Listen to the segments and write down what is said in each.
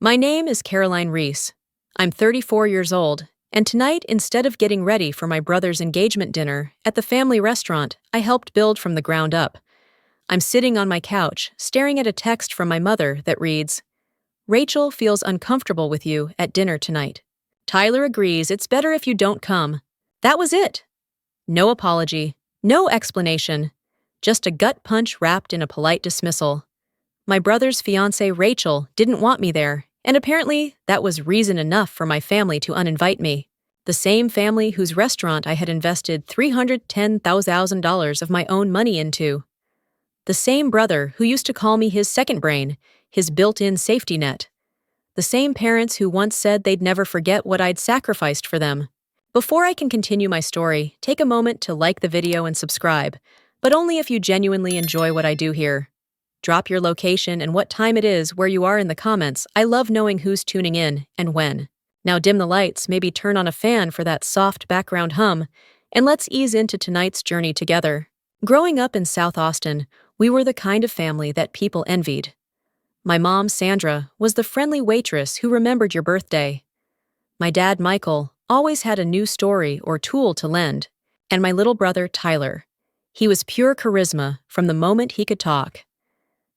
My name is Caroline Reese. I'm 34 years old, and tonight, instead of getting ready for my brother's engagement dinner at the family restaurant I helped build from the ground up, I'm sitting on my couch, staring at a text from my mother that reads, "Rachel feels uncomfortable with you at dinner tonight. Tyler agrees it's better if you don't come." That was it. No apology, no explanation, just a gut punch wrapped in a polite dismissal. My brother's fiancée Rachel didn't want me there, and apparently that was reason enough for my family to uninvite me. The same family whose restaurant I had invested $310,000 of my own money into. The same brother who used to call me his second brain, his built-in safety net. The same parents who once said they'd never forget what I'd sacrificed for them. Before I can continue my story, take a moment to like the video and subscribe, but only if you genuinely enjoy what I do here. Drop your location and what time it is where you are in the comments. I love knowing who's tuning in and when. Now dim the lights, maybe turn on a fan for that soft background hum, and let's ease into tonight's journey together. Growing up in South Austin, we were the kind of family that people envied. My mom, Sandra, was the friendly waitress who remembered your birthday. My dad, Michael, always had a new story or tool to lend. And my little brother, Tyler. He was pure charisma from the moment he could talk.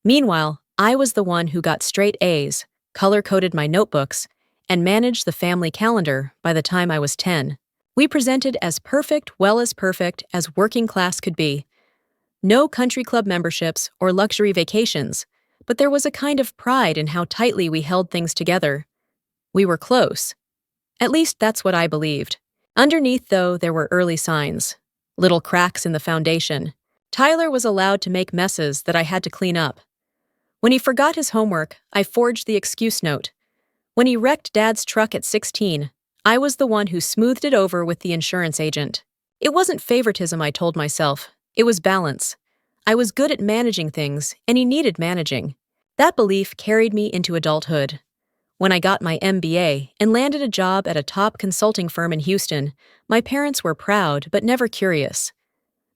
Meanwhile, I was the one who got straight A's, color-coded my notebooks, and managed the family calendar by the time I was 10. We presented as perfect as working class could be. No country club memberships or luxury vacations, but there was a kind of pride in how tightly we held things together. We were close. At least that's what I believed. Underneath, though, there were early signs. Little cracks in the foundation. Tyler was allowed to make messes that I had to clean up. When he forgot his homework, I forged the excuse note. When he wrecked Dad's truck at 16, I was the one who smoothed it over with the insurance agent. It wasn't favoritism, I told myself. It was balance. I was good at managing things, and he needed managing. That belief carried me into adulthood. When I got my MBA and landed a job at a top consulting firm in Houston, my parents were proud but never curious.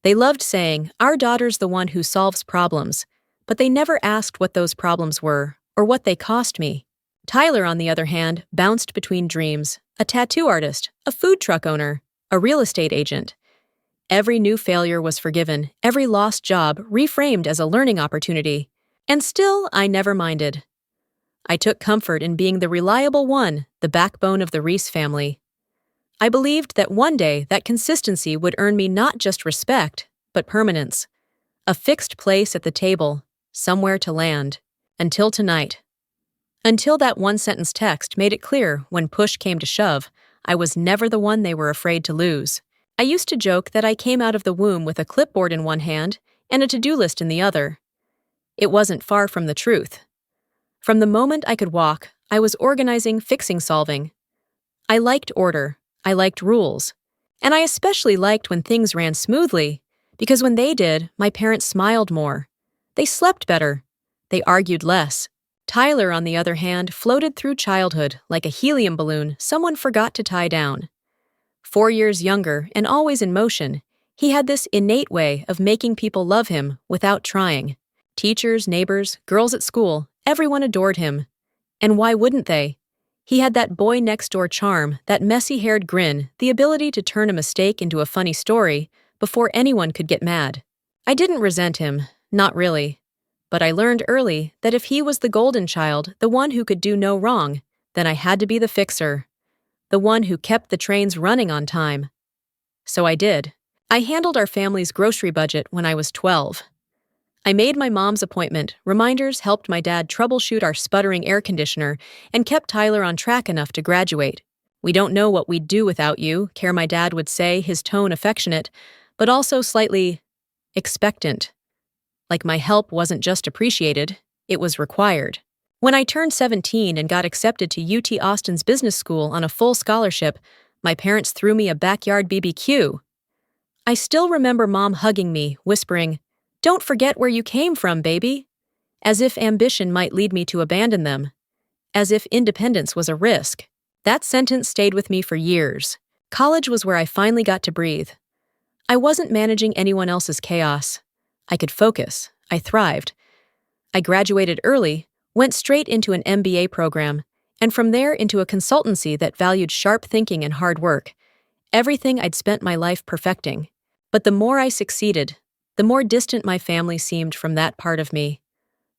They loved saying, "Our daughter's the one who solves problems," but they never asked what those problems were or what they cost me. Tyler, on the other hand, bounced between dreams: a tattoo artist, a food truck owner, a real estate agent. Every new failure was forgiven, every lost job reframed as a learning opportunity. And still, I never minded. I took comfort in being the reliable one, the backbone of the Reese family. I believed that one day that consistency would earn me not just respect, but permanence. A fixed place at the table, somewhere to land. Until tonight. Until that one-sentence text made it clear when push came to shove, I was never the one they were afraid to lose. I used to joke that I came out of the womb with a clipboard in one hand and a to-do list in the other. It wasn't far from the truth. From the moment I could walk, I was organizing, fixing, solving. I liked order, I liked rules, and I especially liked when things ran smoothly, because when they did, my parents smiled more. They slept better. They argued less. Tyler, on the other hand, floated through childhood like a helium balloon someone forgot to tie down. 4 years younger and always in motion, he had this innate way of making people love him without trying. Teachers, neighbors, girls at school, everyone adored him. And why wouldn't they? He had that boy-next-door charm, that messy-haired grin, the ability to turn a mistake into a funny story before anyone could get mad. I didn't resent him, not really. But I learned early that if he was the golden child, the one who could do no wrong, then I had to be the fixer. The one who kept the trains running on time. So I did. I handled our family's grocery budget when I was 12. I made my mom's appointment, reminders, helped my dad troubleshoot our sputtering air conditioner, and kept Tyler on track enough to graduate. "We don't know what we'd do without you," my dad would say, his tone affectionate, but also slightly expectant. Like my help wasn't just appreciated, it was required. When I turned 17 and got accepted to UT Austin's business school on a full scholarship, my parents threw me a backyard BBQ. I still remember Mom hugging me, whispering, "Don't forget where you came from, baby," as if ambition might lead me to abandon them, as if independence was a risk. That sentence stayed with me for years. College was where I finally got to breathe. I wasn't managing anyone else's chaos. I could focus. I thrived. I graduated early, went straight into an MBA program, and from there into a consultancy that valued sharp thinking and hard work, everything I'd spent my life perfecting. But the more I succeeded, the more distant my family seemed from that part of me.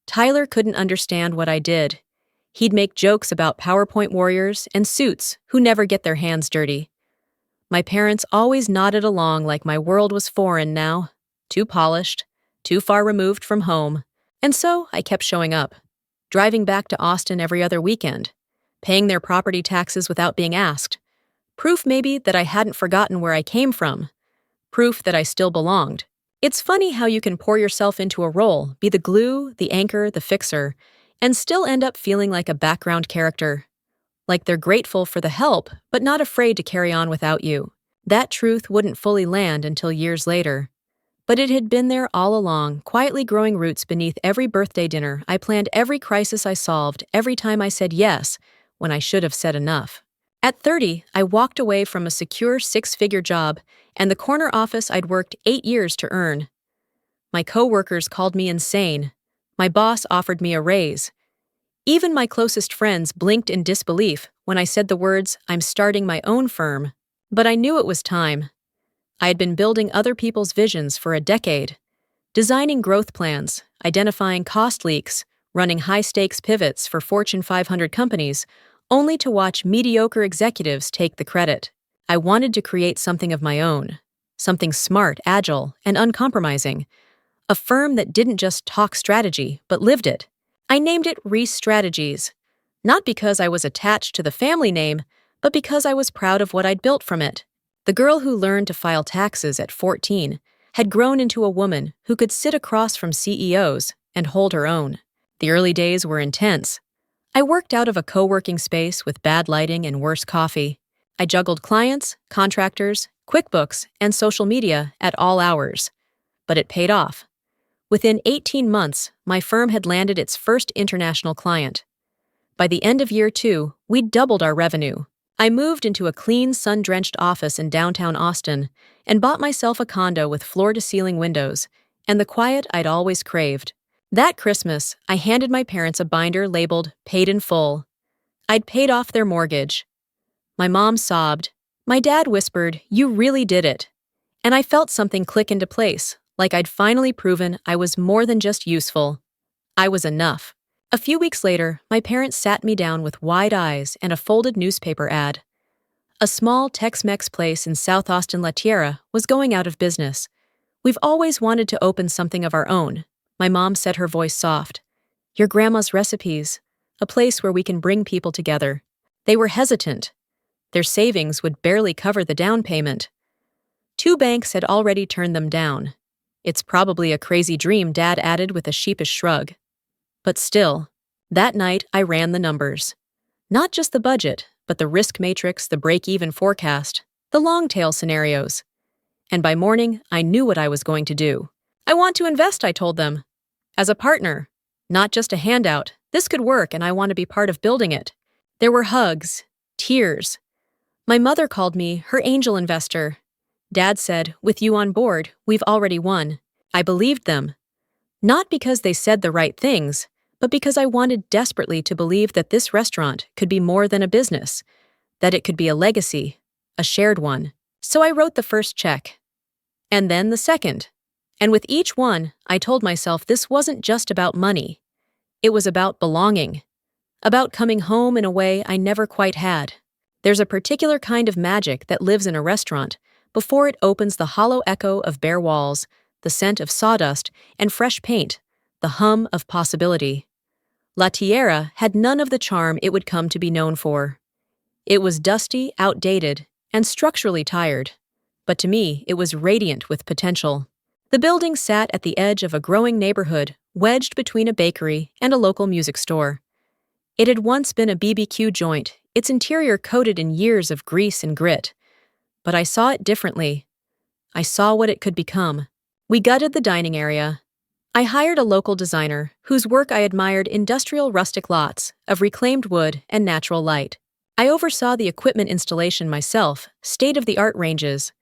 Tyler couldn't understand what I did. He'd make jokes about PowerPoint warriors and suits who never get their hands dirty. My parents always nodded along like my world was foreign now, too polished, too far removed from home. And so I kept showing up, driving back to Austin every other weekend, paying their property taxes without being asked. Proof maybe that I hadn't forgotten where I came from. Proof that I still belonged. It's funny how you can pour yourself into a role, be the glue, the anchor, the fixer, and still end up feeling like a background character. Like they're grateful for the help, but not afraid to carry on without you. That truth wouldn't fully land until years later. But it had been there all along, quietly growing roots beneath every birthday dinner I planned, every crisis I solved, every time I said yes when I should have said enough. At 30, I walked away from a secure 6-figure job and the corner office I'd worked 8 years to earn. My coworkers called me insane. My boss offered me a raise. Even my closest friends blinked in disbelief when I said the words, "I'm starting my own firm." But I knew it was time. I had been building other people's visions for a decade, designing growth plans, identifying cost leaks, running high-stakes pivots for Fortune 500 companies, only to watch mediocre executives take the credit. I wanted to create something of my own, something smart, agile, and uncompromising, a firm that didn't just talk strategy, but lived it. I named it Reese Strategies, not because I was attached to the family name, but because I was proud of what I'd built from it. The girl who learned to file taxes at 14 had grown into a woman who could sit across from CEOs and hold her own. The early days were intense. I worked out of a co-working space with bad lighting and worse coffee. I juggled clients, contractors, QuickBooks, and social media at all hours. But it paid off. Within 18 months, my firm had landed its first international client. By the end of year 2, we'd doubled our revenue. I moved into a clean, sun-drenched office in downtown Austin and bought myself a condo with floor-to-ceiling windows and the quiet I'd always craved. That Christmas, I handed my parents a binder labeled "Paid in Full." I'd paid off their mortgage. My mom sobbed. My dad whispered, "You really did it." And I felt something click into place, like I'd finally proven I was more than just useful. I was enough. A few weeks later, my parents sat me down with wide eyes and a folded newspaper ad. A small Tex-Mex place in South Austin, Tierra, was going out of business. "We've always wanted to open something of our own," my mom said, her voice soft. "Your grandma's recipes, a place where we can bring people together." They were hesitant. Their savings would barely cover the down payment. 2 banks had already turned them down. "It's probably a crazy dream," Dad added with a sheepish shrug. But still, that night I ran the numbers. Not just the budget, but the risk matrix, the break-even forecast, the long-tail scenarios. And by morning, I knew what I was going to do. "I want to invest," I told them. "As a partner, not just a handout. This could work, and I want to be part of building it." There were hugs, tears. My mother called me her angel investor. Dad said, "With you on board, we've already won." I believed them. Not because they said the right things, but because I wanted desperately to believe that this restaurant could be more than a business, that it could be a legacy, a shared one. So I wrote the first check. And then the second. And with each one, I told myself this wasn't just about money. It was about belonging. About coming home in a way I never quite had. There's a particular kind of magic that lives in a restaurant before it opens, the hollow echo of bare walls, the scent of sawdust and fresh paint, the hum of possibility. La Tierra had none of the charm it would come to be known for. It was dusty, outdated, and structurally tired. But to me, it was radiant with potential. The building sat at the edge of a growing neighborhood, wedged between a bakery and a local music store. It had once been a BBQ joint, its interior coated in years of grease and grit. But I saw it differently. I saw what it could become. We gutted the dining area. I hired a local designer whose work I admired, industrial rustic lots of reclaimed wood and natural light. I oversaw the equipment installation myself, state-of-the-art ranges,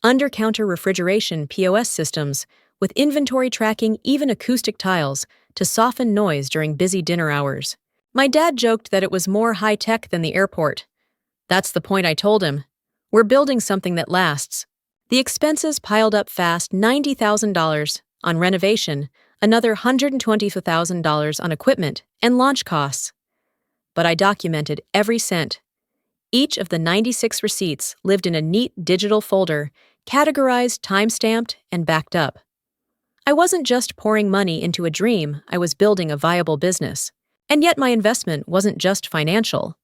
under-counter refrigeration POS systems with inventory tracking, even acoustic tiles to soften noise during busy dinner hours. My dad joked that it was more high-tech than the airport. That's the point I told him. We're building something that lasts. The expenses piled up fast: $90,000 on renovation, another $120,000 on equipment and launch costs. But I documented every cent. Each of the 96 receipts lived in a neat digital folder, categorized, time-stamped, and backed up. I wasn't just pouring money into a dream, I was building a viable business. And yet my investment wasn't just financial.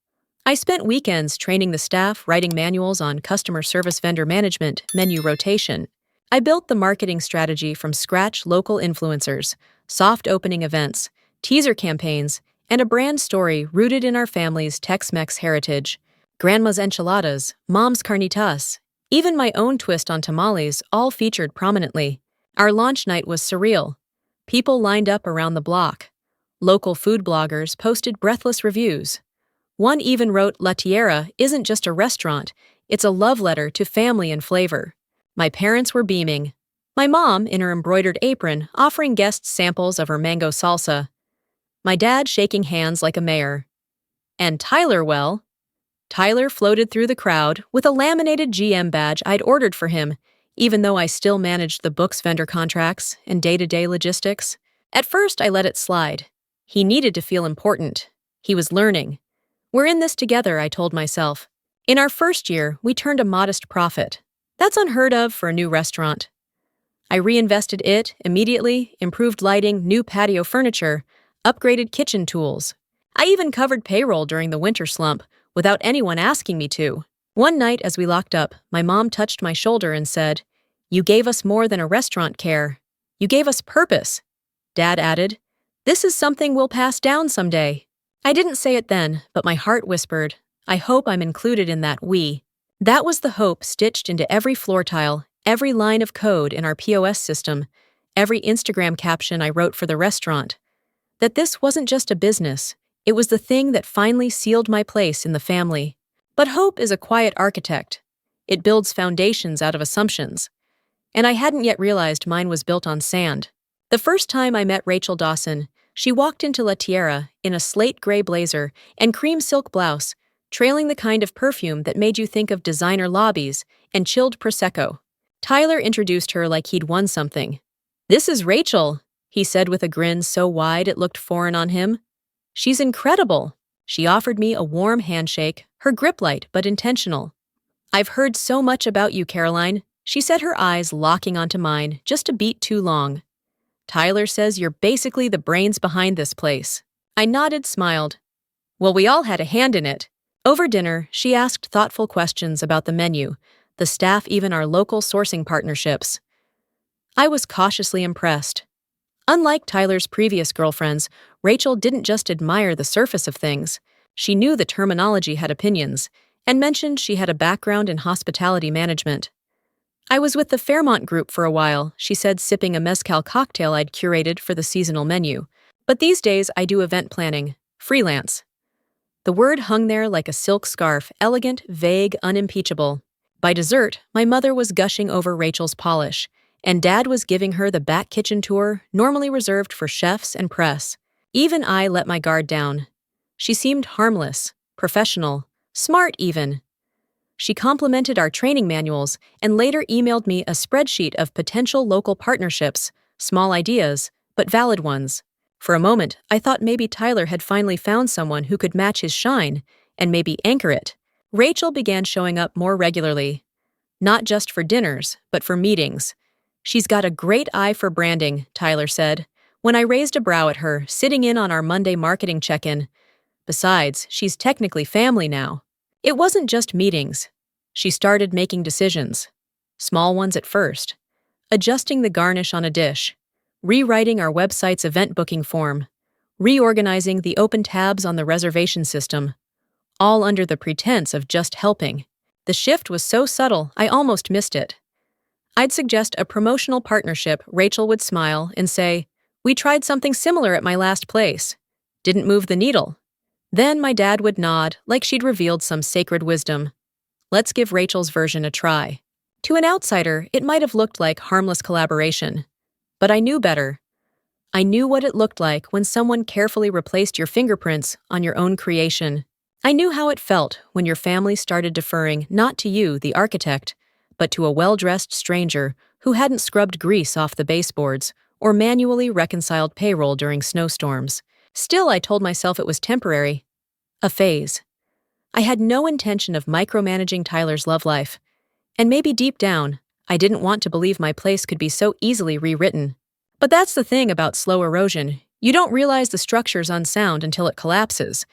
I spent weekends training the staff, writing manuals on customer service, vendor management, menu rotation. I built the marketing strategy from scratch: local influencers, soft opening events, teaser campaigns, and a brand story rooted in our family's Tex-Mex heritage. Grandma's enchiladas, Mom's carnitas, even my own twist on tamales all featured prominently. Our launch night was surreal. People lined up around the block. Local food bloggers posted breathless reviews. One even wrote, "La Tierra isn't just a restaurant, it's a love letter to family and flavor." My parents were beaming. My mom, in her embroidered apron, offering guests samples of her mango salsa. My dad shaking hands like a mayor. And Tyler, well, Tyler floated through the crowd with a laminated GM badge I'd ordered for him, even though I still managed the books, vendor contracts, and day-to-day logistics. At first, I let it slide. He needed to feel important. He was learning. We're in this together, I told myself. In our first year, we turned a modest profit. That's unheard of for a new restaurant. I reinvested it immediately, improved lighting, new patio furniture, upgraded kitchen tools. I even covered payroll during the winter slump without anyone asking me to. One night as we locked up, my mom touched my shoulder and said, "You gave us more than a restaurant care. You gave us purpose." Dad added, "This is something we'll pass down someday." I didn't say it then, but my heart whispered, I hope I'm included in that we. That was the hope stitched into every floor tile, every line of code in our POS system, every Instagram caption I wrote for the restaurant. That this wasn't just a business, it was the thing that finally sealed my place in the family. But hope is a quiet architect. It builds foundations out of assumptions. And I hadn't yet realized mine was built on sand. The first time I met Rachel Dawson, she walked into La Tierra in a slate gray blazer and cream silk blouse, trailing the kind of perfume that made you think of designer lobbies and chilled Prosecco. Tyler introduced her like he'd won something. "This is Rachel," he said with a grin so wide it looked foreign on him. "She's incredible." She offered me a warm handshake, her grip light but intentional. "I've heard so much about you, Caroline," she said, her eyes locking onto mine just a beat too long. "Tyler says you're basically the brains behind this place." I nodded, smiled. Well, we all had a hand in it. Over dinner, she asked thoughtful questions about the menu, the staff, even our local sourcing partnerships. I was cautiously impressed. Unlike Tyler's previous girlfriends, Rachel didn't just admire the surface of things. She knew the terminology had opinions, and mentioned she had a background in hospitality management. "I was with the Fairmont Group for a while," she said, sipping a mezcal cocktail I'd curated for the seasonal menu. "But these days I do event planning, freelance." The word hung there like a silk scarf, elegant, vague, unimpeachable. By dessert, my mother was gushing over Rachel's polish, and Dad was giving her the back kitchen tour, normally reserved for chefs and press. Even I let my guard down. She seemed harmless, professional, smart even. She complimented our training manuals and later emailed me a spreadsheet of potential local partnerships, small ideas, but valid ones. For a moment, I thought maybe Tyler had finally found someone who could match his shine and maybe anchor it. Rachel began showing up more regularly. Not just for dinners, but for meetings. "She's got a great eye for branding," Tyler said, when I raised a brow at her, sitting in on our Monday marketing check-in. "Besides, she's technically family now." It wasn't just meetings. She started making decisions. Small ones at first. Adjusting the garnish on a dish. Rewriting our website's event booking form. Reorganizing the open tabs on the reservation system. All under the pretense of just helping. The shift was so subtle, I almost missed it. I'd suggest a promotional partnership. Rachel would smile and say, "We tried something similar at my last place. Didn't move the needle." Then my dad would nod, like she'd revealed some sacred wisdom. Let's give Rachel's version a try. To an outsider, it might have looked like harmless collaboration. But I knew better. I knew what it looked like when someone carefully replaced your fingerprints on your own creation. I knew how it felt when your family started deferring not to you, the architect, but to a well-dressed stranger who hadn't scrubbed grease off the baseboards or manually reconciled payroll during snowstorms. Still, I told myself it was temporary, a phase. I had no intention of micromanaging Tyler's love life, and maybe deep down, I didn't want to believe my place could be so easily rewritten. But that's the thing about slow erosion. You don't realize the structure's unsound until it collapses.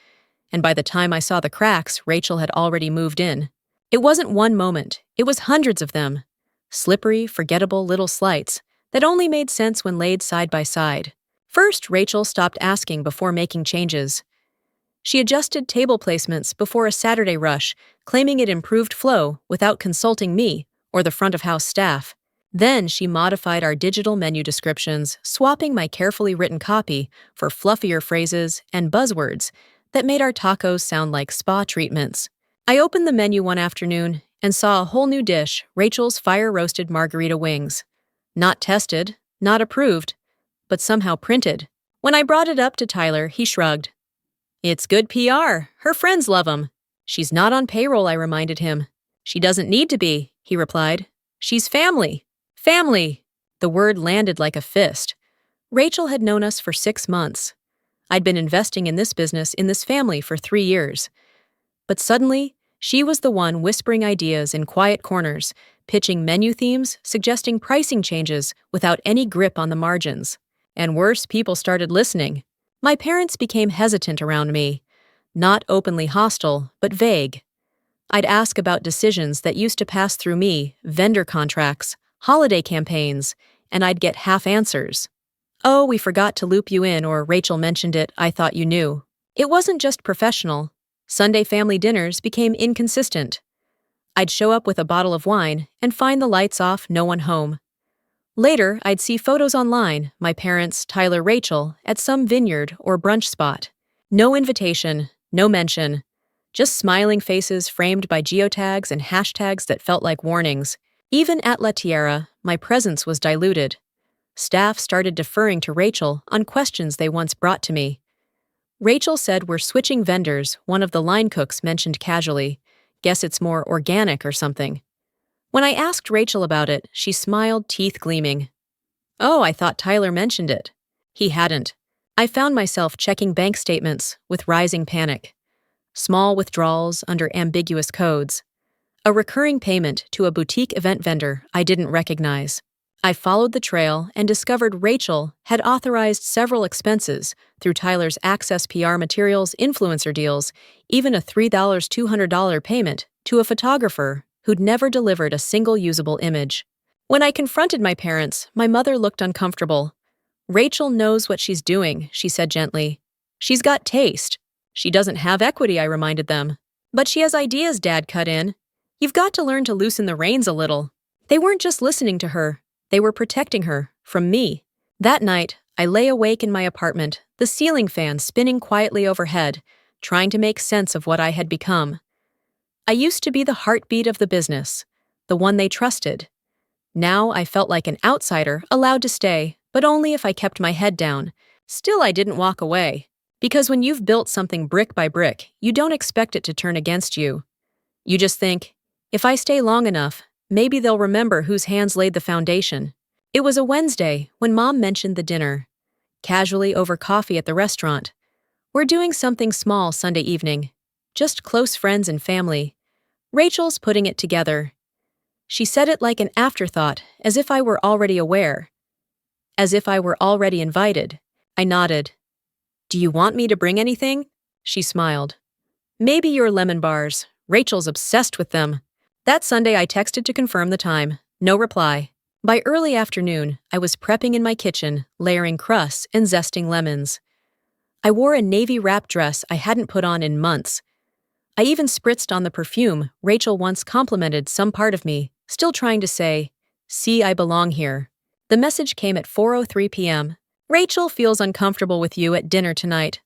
And by the time I saw the cracks, Rachel had already moved in. It wasn't one moment, it was hundreds of them. Slippery, forgettable little slights that only made sense when laid side by side. First, Rachel stopped asking before making changes. She adjusted table placements before a Saturday rush, claiming it improved flow without consulting me or the front-of-house staff. Then she modified our digital menu descriptions, swapping my carefully written copy for fluffier phrases and buzzwords that made our tacos sound like spa treatments. I opened the menu one afternoon and saw a whole new dish, Rachel's fire-roasted margarita wings. Not tested, not approved, but somehow printed. When I brought it up to Tyler, he shrugged. "It's good PR. Her friends love 'em." "She's not on payroll," I reminded him. "She doesn't need to be," he replied. "She's family." Family! The word landed like a fist. Rachel had known us for 6 months. I'd been investing in this business, in this family, for 3 years. But suddenly, she was the one whispering ideas in quiet corners, pitching menu themes, suggesting pricing changes without any grip on the margins. And worse, people started listening. My parents became hesitant around me. Not openly hostile, but vague. I'd ask about decisions that used to pass through me, vendor contracts, holiday campaigns, and I'd get half answers. "Oh, we forgot to loop you in," or "Rachel mentioned it, I thought you knew." It wasn't just professional. Sunday family dinners became inconsistent. I'd show up with a bottle of wine and find the lights off, no one home. Later, I'd see photos online, my parents, Tyler, Rachel, at some vineyard or brunch spot. No invitation, no mention. Just smiling faces framed by geotags and hashtags that felt like warnings. Even at Tierra, my presence was diluted. Staff started deferring to Rachel on questions they once brought to me. Rachel said we're switching vendors, one of the line cooks mentioned casually. Guess it's more organic or something. When I asked Rachel about it, she smiled, teeth gleaming. "Oh, I thought Tyler mentioned it." He hadn't. I found myself checking bank statements with rising panic. Small withdrawals under ambiguous codes. A recurring payment to a boutique event vendor I didn't recognize. I followed the trail and discovered Rachel had authorized several expenses through Tyler's Access PR Materials influencer deals, even a $3 $200 payment to a photographer who'd never delivered a single usable image. When I confronted my parents, my mother looked uncomfortable. "Rachel knows what she's doing," she said gently. "She's got taste." "She doesn't have equity," I reminded them. "But she has ideas," Dad cut in. "You've got to learn to loosen the reins a little." They weren't just listening to her, they were protecting her from me. That night, I lay awake in my apartment, the ceiling fan spinning quietly overhead, trying to make sense of what I had become. I used to be the heartbeat of the business, the one they trusted. Now I felt like an outsider, allowed to stay, but only if I kept my head down. Still, I didn't walk away. Because when you've built something brick by brick, you don't expect it to turn against you. You just think, if I stay long enough, maybe they'll remember whose hands laid the foundation. It was a Wednesday when Mom mentioned the dinner. Casually over coffee at the restaurant. "We're doing something small Sunday evening. Just close friends and family. Rachel's putting it together." She said it like an afterthought, as if I were already aware. As if I were already invited. I nodded. "Do you want me to bring anything?" She smiled. "Maybe your lemon bars. Rachel's obsessed with them." That Sunday I texted to confirm the time. No reply. By early afternoon, I was prepping in my kitchen, layering crusts and zesting lemons. I wore a navy wrap dress I hadn't put on in months. I even spritzed on the perfume Rachel once complimented some part of me, still trying to say, "See, I belong here." The message came at 4:03 p.m. "Rachel feels uncomfortable with you at dinner tonight.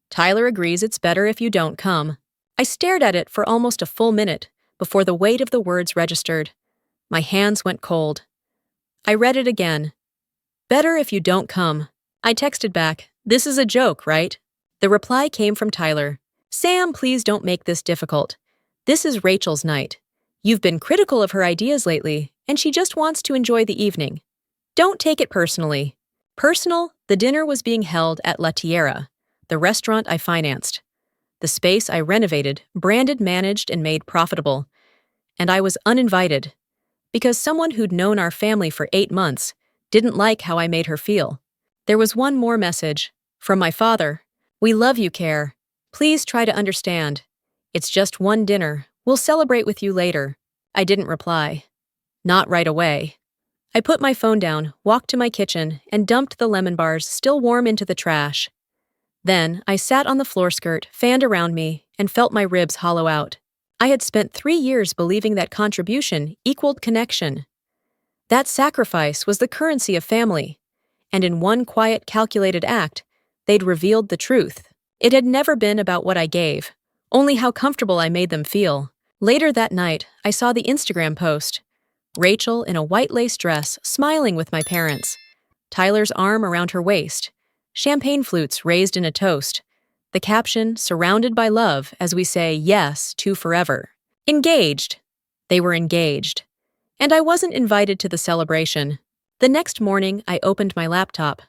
Tyler agrees it's better if you don't come." I stared at it for almost a full minute before the weight of the words registered. My hands went cold. I read it again. "Better if you don't come." I texted back, "This is a joke, right?" The reply came from Tyler. "Sam, please don't make this difficult. This is Rachel's night. You've been critical of her ideas lately, and she just wants to enjoy the evening. Don't take it personally." Personal, the dinner was being held at La Tierra, the restaurant I financed. The space I renovated, branded, managed, and made profitable. And I was uninvited, because someone who'd known our family for 8 months didn't like how I made her feel. There was one more message, from my father. "We love you, Care. Please try to understand. It's just one dinner. We'll celebrate with you later." I didn't reply. Not right away. I put my phone down, walked to my kitchen, and dumped the lemon bars still warm into the trash. Then I sat on the floor skirt, fanned around me, and felt my ribs hollow out. I had spent 3 years believing that contribution equaled connection. That sacrifice was the currency of family. And in one quiet, calculated act, they'd revealed the truth. It had never been about what I gave, only how comfortable I made them feel. Later that night, I saw the Instagram post. Rachel in a white lace dress, smiling with my parents. Tyler's arm around her waist. Champagne flutes raised in a toast. The caption, "Surrounded by love," as we say yes to forever. Engaged. They were engaged. And I wasn't invited to the celebration. The next morning, I opened my laptop.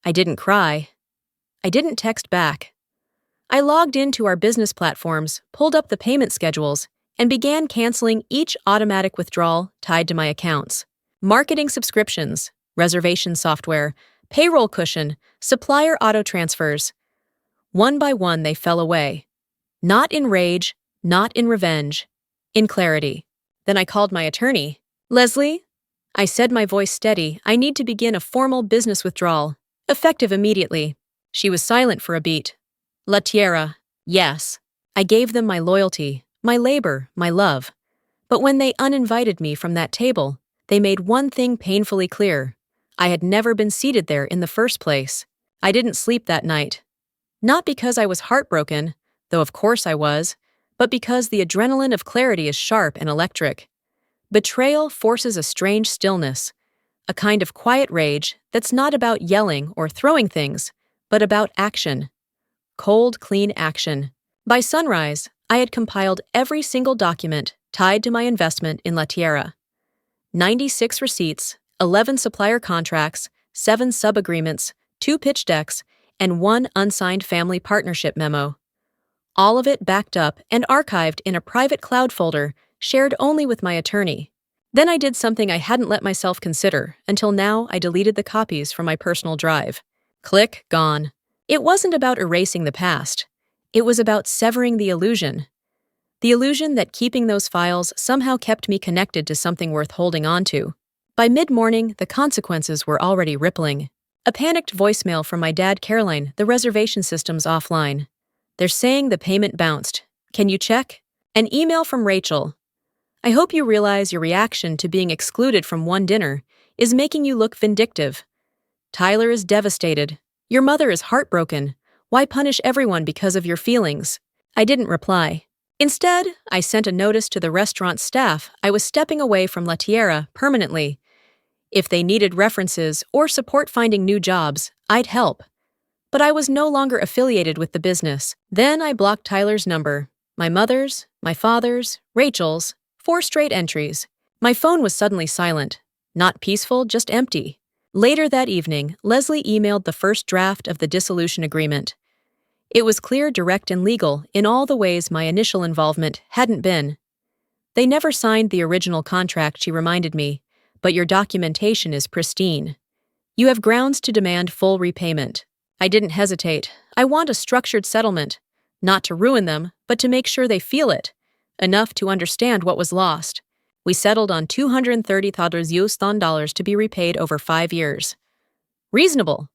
I didn't cry. I didn't text back. I logged into our business platforms, pulled up the payment schedules, and began canceling each automatic withdrawal tied to my accounts. Marketing subscriptions, reservation software, payroll cushion, supplier auto transfers. One by one, they fell away. Not in rage, not in revenge, in clarity. Then I called my attorney. "Leslie?" I said, my voice steady, "I need to begin a formal business withdrawal, effective immediately." She was silent for a beat. "La Tierra, yes." I gave them my loyalty, my labor, my love. But when they uninvited me from that table, they made one thing painfully clear. I had never been seated there in the first place. I didn't sleep that night. Not because I was heartbroken, though of course I was, but because the adrenaline of clarity is sharp and electric. Betrayal forces a strange stillness, a kind of quiet rage that's not about yelling or throwing things, but about action. Cold, clean action. By sunrise, I had compiled every single document tied to my investment in La Tierra. 96 receipts, 11 supplier contracts, 7 sub-agreements, 2 pitch decks, and 1 unsigned family partnership memo. All of it backed up and archived in a private cloud folder shared only with my attorney. Then I did something I hadn't let myself consider until now. I deleted the copies from my personal drive. Click, gone. It wasn't about erasing the past. It was about severing the illusion. The illusion that keeping those files somehow kept me connected to something worth holding on to. By mid-morning, the consequences were already rippling. A panicked voicemail from my dad, Caroline, "The reservation system's offline. They're saying the payment bounced. Can you check?" An email from Rachel. "I hope you realize your reaction to being excluded from one dinner is making you look vindictive. Tyler is devastated. Your mother is heartbroken. Why punish everyone because of your feelings?" I didn't reply. Instead, I sent a notice to the restaurant staff I was stepping away from La Tierra permanently. If they needed references or support finding new jobs, I'd help. But I was no longer affiliated with the business. Then I blocked Tyler's number. My mother's, my father's, Rachel's, 4 straight entries. My phone was suddenly silent. Not peaceful, just empty. Later that evening, Leslie emailed the first draft of the dissolution agreement. It was clear, direct, and legal in all the ways my initial involvement hadn't been. "They never signed the original contract," she reminded me, "but your documentation is pristine. You have grounds to demand full repayment." I didn't hesitate. I want a structured settlement, not to ruin them, but to make sure they feel it, enough to understand what was lost. We settled on $230,000 to be repaid over 5 years. Reasonable.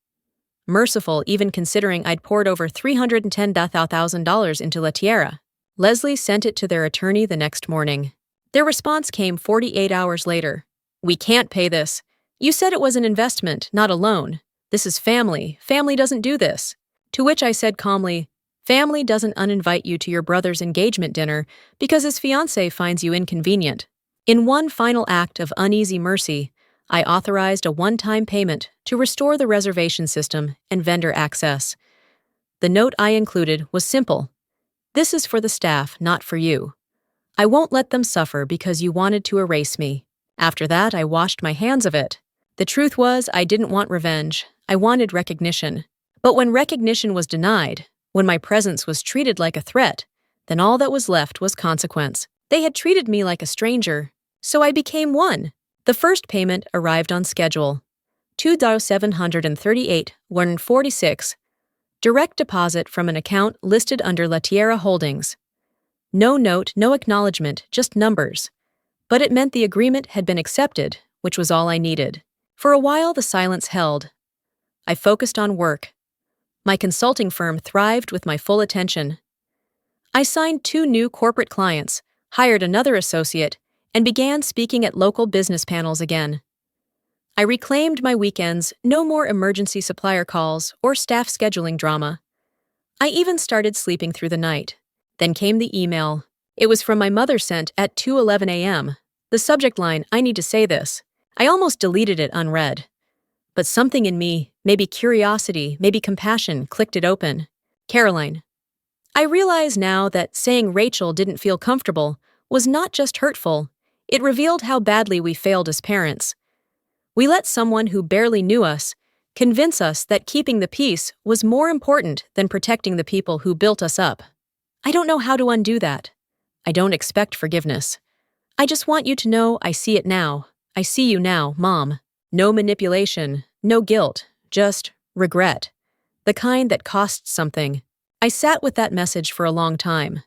Merciful, even considering I'd poured over $310,000 into La Tierra. Leslie sent it to their attorney the next morning. Their response came 48 hours later. "We can't pay this. You said it was an investment, not a loan. This is family. Family doesn't do this." To which I said calmly, "Family doesn't uninvite you to your brother's engagement dinner because his fiancée finds you inconvenient." In one final act of uneasy mercy, I authorized a one-time payment to restore the reservation system and vendor access. The note I included was simple. This is for the staff, not for you. I won't let them suffer because you wanted to erase me. After that, I washed my hands of it. The truth was, I didn't want revenge. I wanted recognition. But when recognition was denied, when my presence was treated like a threat, then all that was left was consequence. They had treated me like a stranger, so I became one. The first payment arrived on schedule. $2,738.46. Direct deposit from an account listed under La Tierra Holdings. No note, no acknowledgement, just numbers. But it meant the agreement had been accepted, which was all I needed. For a while, the silence held. I focused on work. My consulting firm thrived with my full attention. I signed 2 new corporate clients, hired another associate, and began speaking at local business panels again. I reclaimed my weekends, no more emergency supplier calls or staff scheduling drama. I even started sleeping through the night. Then came the email. It was from my mother, sent at 2:11 a.m. The subject line, "I need to say this." I almost deleted it unread. But something in me, maybe curiosity, maybe compassion, clicked it open. Caroline. I realize now that saying Rachel didn't feel comfortable was not just hurtful. It revealed how badly we failed as parents. We let someone who barely knew us convince us that keeping the peace was more important than protecting the people who built us up. I don't know how to undo that. I don't expect forgiveness. I just want you to know I see it now. I see you now, Mom. No manipulation, no guilt, just regret. The kind that costs something. I sat with that message for a long time.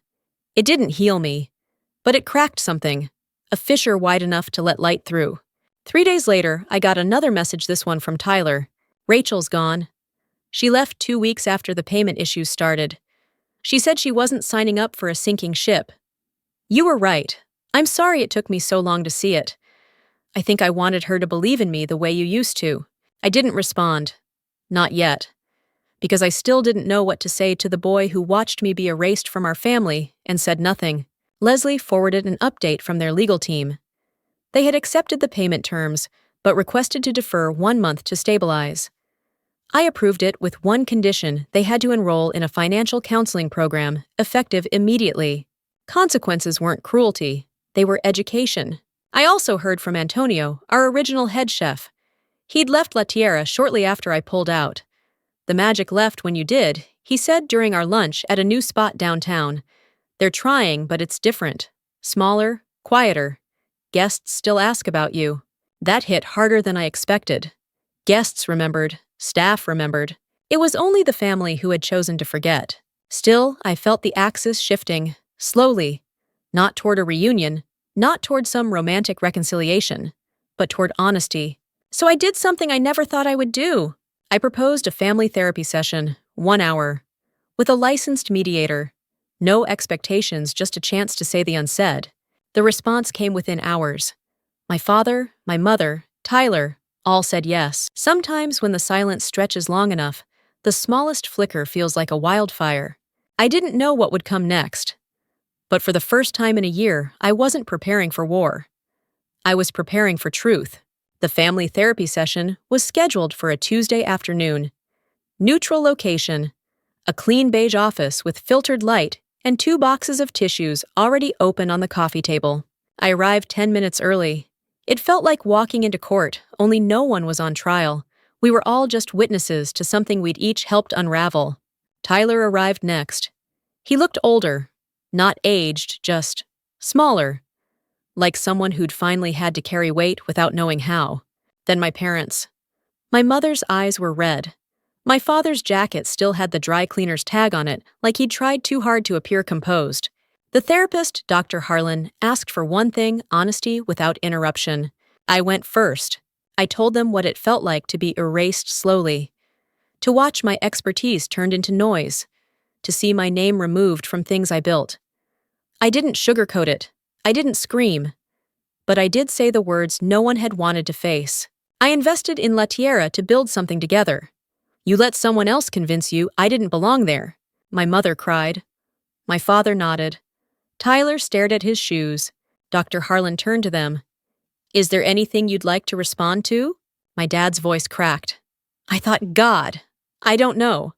It didn't heal me, but it cracked something, a fissure wide enough to let light through. 3 days later, I got another message, this one from Tyler. Rachel's gone. She left 2 weeks after the payment issues started. She said she wasn't signing up for a sinking ship. You were right. I'm sorry it took me so long to see it. I think I wanted her to believe in me the way you used to. I didn't respond. Not yet. Because I still didn't know what to say to the boy who watched me be erased from our family and said nothing. Leslie forwarded an update from their legal team. They had accepted the payment terms, but requested to defer 1 month to stabilize. I approved it with one condition: they had to enroll in a financial counseling program, effective immediately. Consequences weren't cruelty, they were education. I also heard from Antonio, our original head chef. He'd left La Tierra shortly after I pulled out. The magic left when you did, he said during our lunch at a new spot downtown. They're trying, but it's different. Smaller, quieter. Guests still ask about you. That hit harder than I expected. Guests remembered, staff remembered. It was only the family who had chosen to forget. Still, I felt the axis shifting, slowly. Not toward a reunion, not toward some romantic reconciliation, but toward honesty. So I did something I never thought I would do. I proposed a family therapy session, 1 hour, with a licensed mediator. No expectations, just a chance to say the unsaid. The response came within hours. My father, my mother, Tyler, all said yes. Sometimes when the silence stretches long enough, the smallest flicker feels like a wildfire. I didn't know what would come next. But for the first time in a year, I wasn't preparing for war. I was preparing for truth. The family therapy session was scheduled for a Tuesday afternoon. Neutral location, a clean beige office with filtered light and 2 boxes of tissues already open on the coffee table. I arrived 10 minutes early. It felt like walking into court, only no one was on trial. We were all just witnesses to something we'd each helped unravel. Tyler arrived next. He looked older, not aged, just smaller. Like someone who'd finally had to carry weight without knowing how. Then my parents. My mother's eyes were red. My father's jacket still had the dry cleaner's tag on it, like he'd tried too hard to appear composed. The therapist, Dr. Harlan, asked for one thing: honesty without interruption. I went first. I told them what it felt like to be erased slowly. To watch my expertise turned into noise. To see my name removed from things I built. I didn't sugarcoat it. I didn't scream, but I did say the words no one had wanted to face. I invested in La Tierra to build something together. You let someone else convince you I didn't belong there. My mother cried. My father nodded. Tyler stared at his shoes. Dr. Harlan turned to them. Is there anything you'd like to respond to? My dad's voice cracked. I thought, God, I don't know.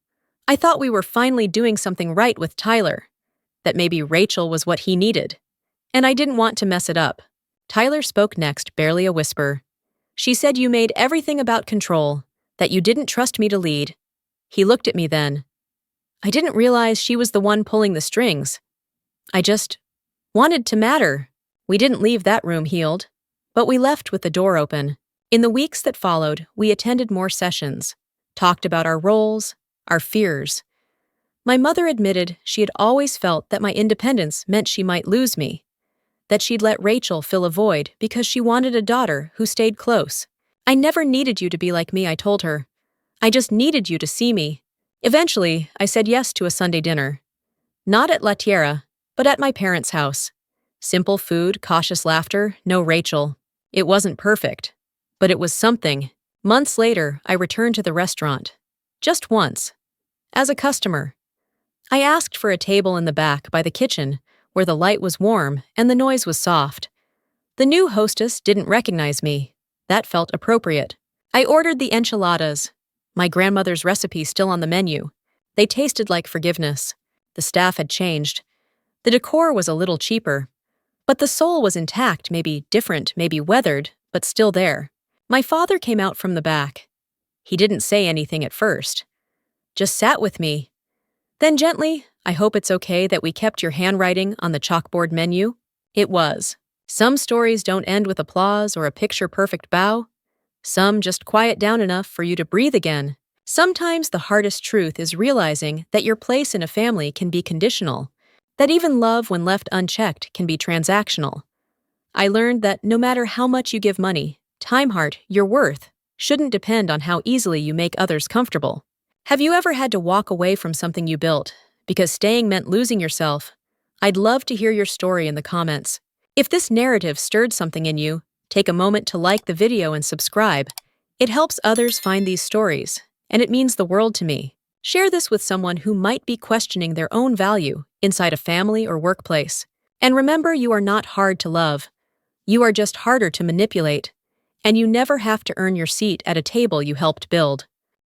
I thought we were finally doing something right with Tyler. That maybe Rachel was what he needed. And I didn't want to mess it up. Tyler spoke next, barely a whisper. She said you made everything about control, that you didn't trust me to lead. He looked at me then. I didn't realize she was the one pulling the strings. I just wanted to matter. We didn't leave that room healed, but we left with the door open. In the weeks that followed, we attended more sessions, talked about our roles, our fears. My mother admitted she had always felt that my independence meant she might lose me, that she'd let Rachel fill a void because she wanted a daughter who stayed close. I never needed you to be like me, I told her. I just needed you to see me. Eventually, I said yes to a Sunday dinner. Not at La Tierra, but at my parents' house. Simple food, cautious laughter, no Rachel. It wasn't perfect, but it was something. Months later, I returned to the restaurant. Just once. As a customer. I asked for a table in the back by the kitchen, where the light was warm and the noise was soft. The new hostess didn't recognize me. That felt appropriate. I ordered the enchiladas, my grandmother's recipe still on the menu. They tasted like forgiveness. The staff had changed. The decor was a little cheaper. But the soul was intact, maybe different, maybe weathered, but still there. My father came out from the back. He didn't say anything at first. Just sat with me. Then gently, I hope it's okay that we kept your handwriting on the chalkboard menu. It was. Some stories don't end with applause or a picture-perfect bow. Some just quiet down enough for you to breathe again. Sometimes the hardest truth is realizing that your place in a family can be conditional, that even love when left unchecked can be transactional. I learned that no matter how much you give money, time, heart, your worth shouldn't depend on how easily you make others comfortable. Have you ever had to walk away from something you built because staying meant losing yourself? I'd love to hear your story in the comments. If this narrative stirred something in you, take a moment to like the video and subscribe. It helps others find these stories, and it means the world to me. Share this with someone who might be questioning their own value inside a family or workplace. And remember, you are not hard to love. You are just harder to manipulate. And you never have to earn your seat at a table you helped build.